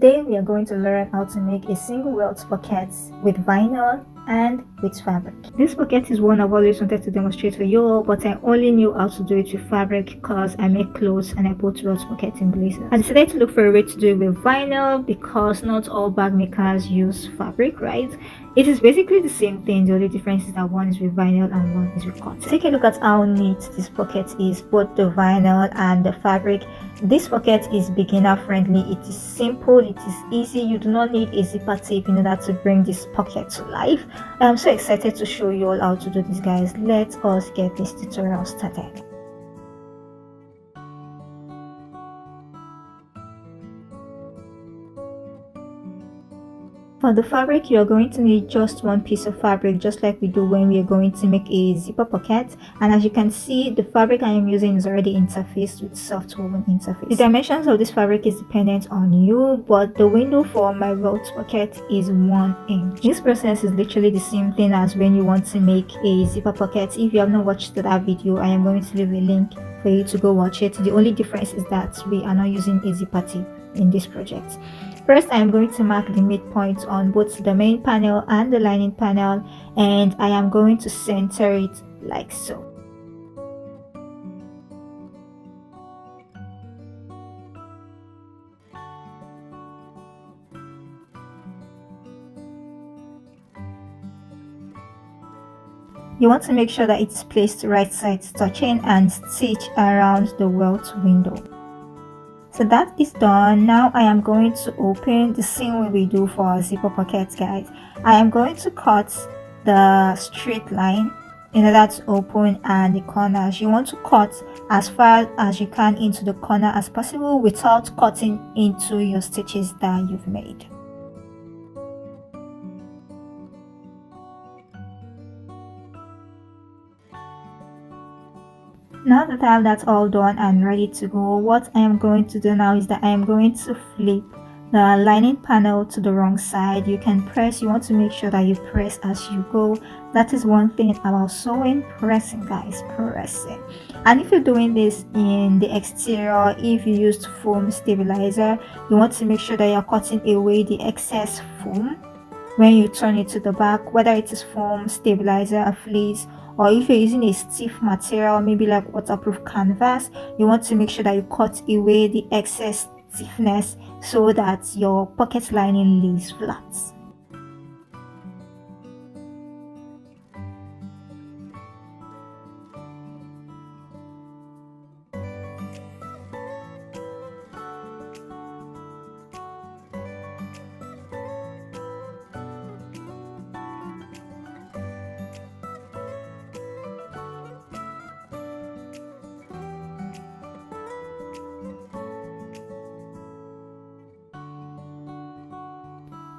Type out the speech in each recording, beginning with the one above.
Today we are going to learn how to make a single welt pocket with vinyl and with fabric. This pocket is one I've always wanted to demonstrate for you all, but I only knew how to do it with fabric because I make clothes and I put welt pockets in places. I decided to look for a way to do it with vinyl because not all bag makers use fabric, right? It is basically the same thing. The only difference is that one is with vinyl and one is with cotton. Take a look at how neat this pocket is, both the vinyl and the fabric. This pocket is beginner friendly. It is simple, it is easy. You do not need a zipper tape in order to bring this pocket to life. I'm so excited to show you all how to do this, guys. Let us get this tutorial started. For the fabric, you are going to need just one piece of fabric, just like we do when we are going to make a zipper pocket. And as you can see, the fabric I am using is already interfaced with soft woven interface. The dimensions of this fabric is dependent on you, but the window for my welt pocket is 1 inch. This process is literally the same thing as when you want to make a zipper pocket. If you have not watched that video, I am going to leave a link for you to go watch it. The only difference is that we are not using a zipper tape in this project. First, I am going to mark the midpoint on both the main panel and the lining panel, and I am going to center it like so. You want to make sure that it's placed right sides touching and stitch around the welt window. So that is done. Now I am going to open the same way we do for our zipper pockets, guys. I am going to cut the straight line in order to open and the corners. You want to cut as far as you can into the corner as possible without cutting into your stitches that you've made. Now that I have that all done and ready to go, what I am going to do now is that I am going to flip the lining panel to the wrong side. You can press, you want to make sure that you press as you go. That is one thing about sewing, pressing, guys, pressing. And if you're doing this in the exterior, if you used foam stabilizer, you want to make sure that you're cutting away the excess foam when you turn it to the back, whether it is foam, stabilizer, a fleece, or if you're using a stiff material, maybe like waterproof canvas, you want to make sure that you cut away the excess stiffness so that your pocket lining lays flat.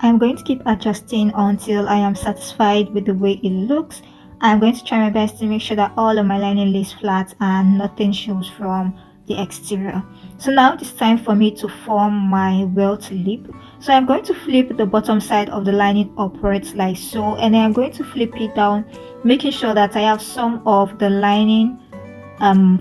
I'm going to keep adjusting until I am satisfied with the way it looks. I'm going to try my best to make sure that all of my lining lays flat and nothing shows from the exterior. So now it's time for me to form my welt lip. So I'm going to flip the bottom side of the lining upwards like so, and then I'm going to flip it down, making sure that I have some of the lining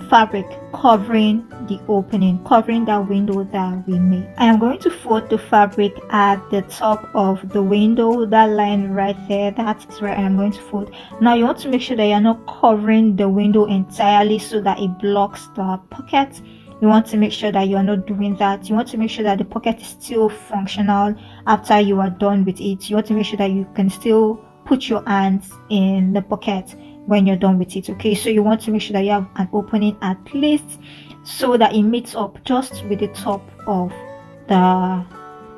fabric covering the opening, covering that window that we made. I am going to fold the fabric at the top of the window, that line right there, that is where I am going to fold. Now you want to make sure that you're not covering the window entirely so that it blocks the pocket. You want to make sure that you are not doing that. You want to make sure that the pocket is still functional after you are done with it. You want to make sure that you can still put your hands in the pocket when you're done with it. Okay, so you want to make sure that you have an opening at least so that it meets up just with the top of the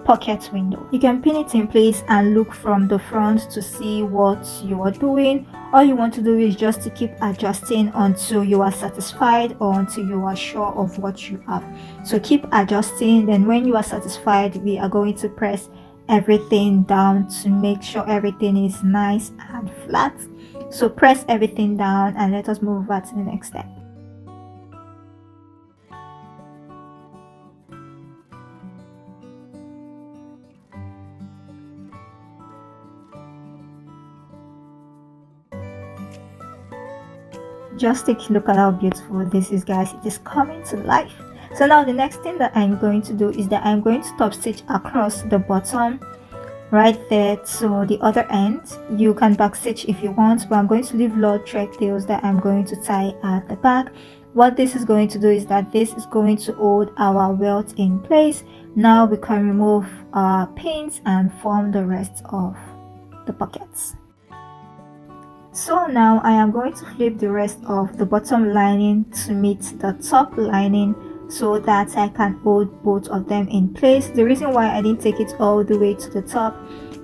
pocket window. You can pin it in place and look from the front to see what you are doing. All you want to do is just to keep adjusting until you are satisfied or until you are sure of what you have. So keep adjusting, then when you are satisfied, we are going to press everything down to make sure everything is nice and flat. So press everything down and let us move over to the next step. Just take a look at how beautiful this is, guys. It is coming to life. So now the next thing that I'm going to do is that I'm going to top stitch across the bottom right there to the other end. You can back stitch if you want, but I'm going to leave long thread tails that I'm going to tie at the back. What this is going to do is that this is going to hold our welt in place. Now we can remove our pins and form the rest of the pockets. So now I am going to flip the rest of the bottom lining to meet the top lining so that I can hold both of them in place. The reason why I didn't take it all the way to the top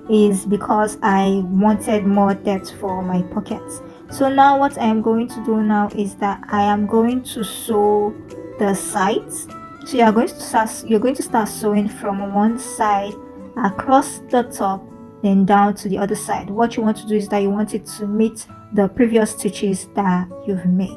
is because I wanted more depth for my pockets. So now what I am going to do now is that I am going to sew the sides. So you're going to start sewing from one side across the top, then down to the other side. What you want to do is that you want it to meet the previous stitches that you've made.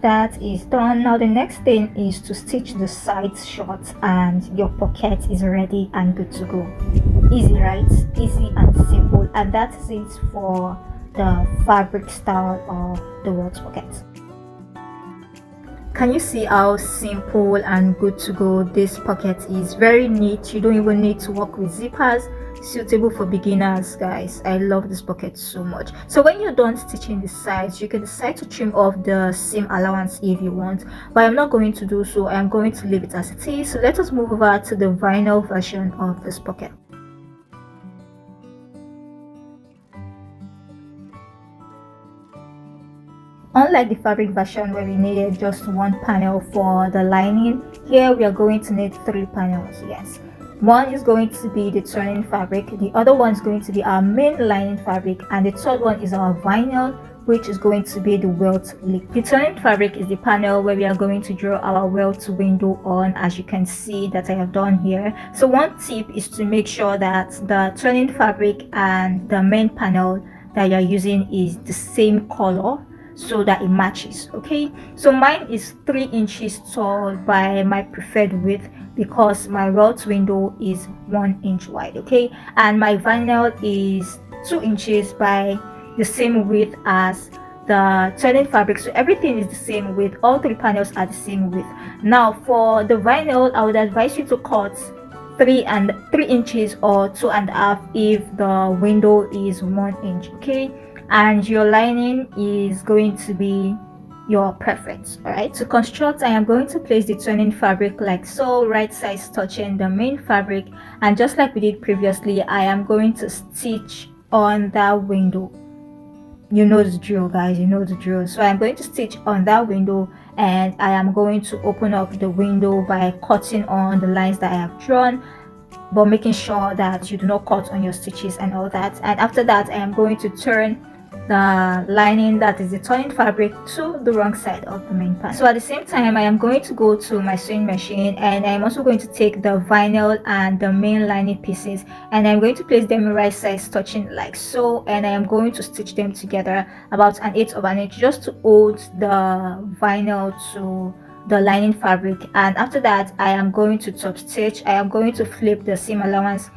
That is done. Now the next thing is to stitch the sides short and your pocket is ready and good to go. Easy, right? Easy and simple, and that is it for the fabric style of the welt pocket. Can you see how simple and good to go this pocket is? Very neat. You don't even need to work with zippers. Suitable for beginners, guys. I love this pocket so much. So when you're done stitching the sides, you can decide to trim off the seam allowance if you want, but I'm not going to do so. I'm going to leave it as it is. So let us move over to the vinyl version of this pocket. Unlike the fabric version where we needed just one panel for the lining, here we are going to need 3 panels. Yes, one is going to be the turning fabric, the other one is going to be our main lining fabric, and the third one is our vinyl, which is going to be the welt lip. The turning fabric is the panel where we are going to draw our welt window on, as you can see that I have done here. So one tip is to make sure that the turning fabric and the main panel that you're using is the same color, so that it matches. Okay, so mine is 3 inches tall by my preferred width because my welt window is 1 inch wide. Okay, and my vinyl is 2 inches by the same width as the turning fabric, so everything is the same width. All 3 panels are the same width. Now for the vinyl, I would advise you to cut 3 inches or 2.5 if the window is 1 inch. Okay, and your lining is going to be your preference. All right, to construct, I am going to place the turning fabric like so, right sides touching the main fabric, and just like we did previously, I am going to stitch on that window. You know the drill, guys, you know the drill. So I'm going to stitch on that window, and I am going to open up the window by cutting on the lines that I have drawn, but making sure that you do not cut on your stitches and all that. And after that, I am going to turn the lining, that is the turning fabric, to the wrong side of the main panel. So at the same time, I am going to go to my sewing machine, and I'm also going to take the vinyl and the main lining pieces, and I'm going to place them right sides touching like so, and I am going to stitch them together about 1/8 of an inch just to hold the vinyl to the lining fabric. And after that, I am going to top stitch. I am going to flip the seam allowance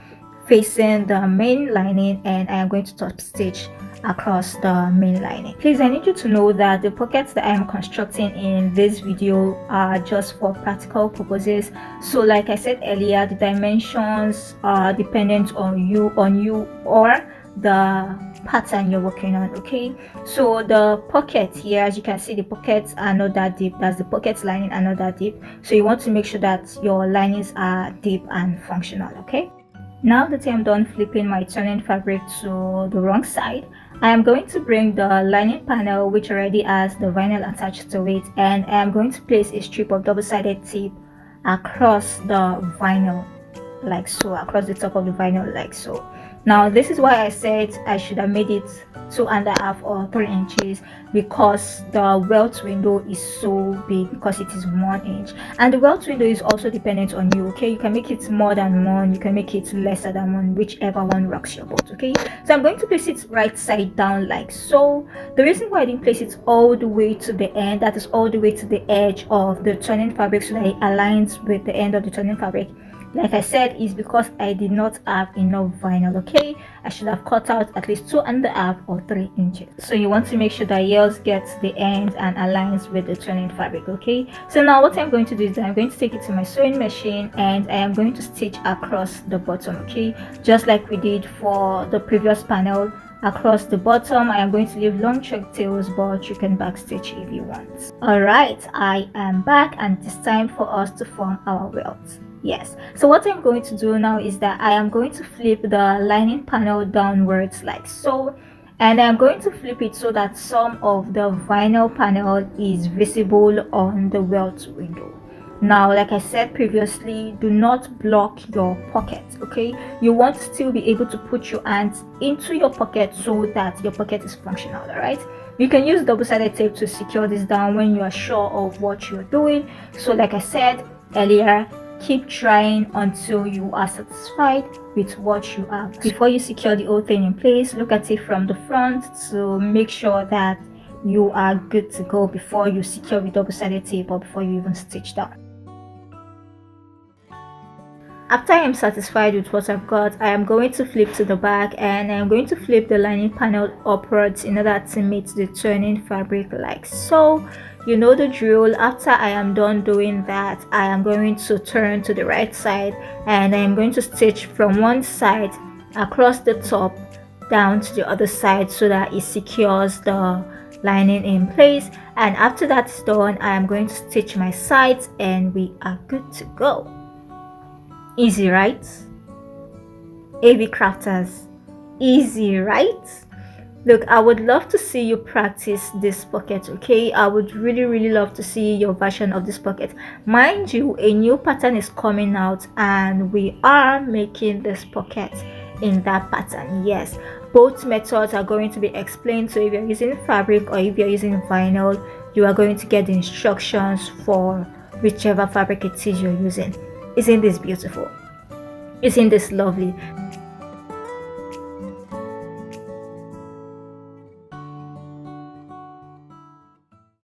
facing the main lining, and I am going to top stitch across the main lining. Please, I need you to know that the pockets that I am constructing in this video are just for practical purposes. So like I said earlier, the dimensions are dependent on you or the pattern you're working on. Okay, so the pocket here, as you can see, the pockets are not that deep. That's the pocket lining are not that deep, so you want to make sure that your linings are deep and functional. Okay, now that I'm done flipping my turning fabric to the wrong side, I am going to bring the lining panel, which already has the vinyl attached to it, and I am going to place a strip of double-sided tape across the vinyl like so, across the top of the vinyl like so. Now this is why I said I should have made it 2.5 or 3 inches, because the welt window is so big, because it is 1 inch, and the welt window is also dependent on you. Okay, you can make it more than 1, you can make it lesser than 1, whichever one rocks your boat. Okay, so I'm going to place it right side down like so. The reason why I didn't place it all the way to the end, that is all the way to the edge of the turning fabric, so that it aligns with the end of the turning fabric, Like I said, is because I did not have enough vinyl. Okay, I should have cut out at least 2.5 or 3 inches. So you want to make sure that yours gets the end and aligns with the turning fabric. Okay, so now what I'm going to do is that I'm going to take it to my sewing machine and I am going to stitch across the bottom. Okay, just like we did for the previous panel. Across the bottom, I am going to leave long choke tails, but you can backstitch if you want. Alright, I am back and it's time for us to form our welt. Yes, so what I'm going to do now is that I am going to flip the lining panel downwards like so, and I'm going to flip it so that some of the vinyl panel is visible on the welt window. Now, like I said previously, do not block your pocket. Okay, you want to still be able to put your hands into your pocket so that your pocket is functional. All right, you can use double-sided tape to secure this down when you are sure of what you're doing. So like I said earlier, keep trying until you are satisfied with what you have. Before you secure the whole thing in place, look at it from the front to make sure that you are good to go before you secure with double-sided tape or before you even stitch down. After I am satisfied with what I've got, I am going to flip to the back and I am going to flip the lining panel upwards in order to meet the turning fabric like so. You know the drill. After I am done doing that, I am going to turn to the right side and I am going to stitch from one side across the top down to the other side so that it secures the lining in place. And after that's done, I am going to stitch my sides and we are good to go. Easy, right? AV crafters, easy, right? Look, I would love to see you practice this pocket. Okay, I would really love to see your version of this pocket. Mind you, a new pattern is coming out and we are making this pocket in that pattern. Yes, both methods are going to be explained. So if you're using fabric or if you're using vinyl, you are going to get the instructions for whichever fabric it is you're using. Isn't this beautiful? Isn't this lovely?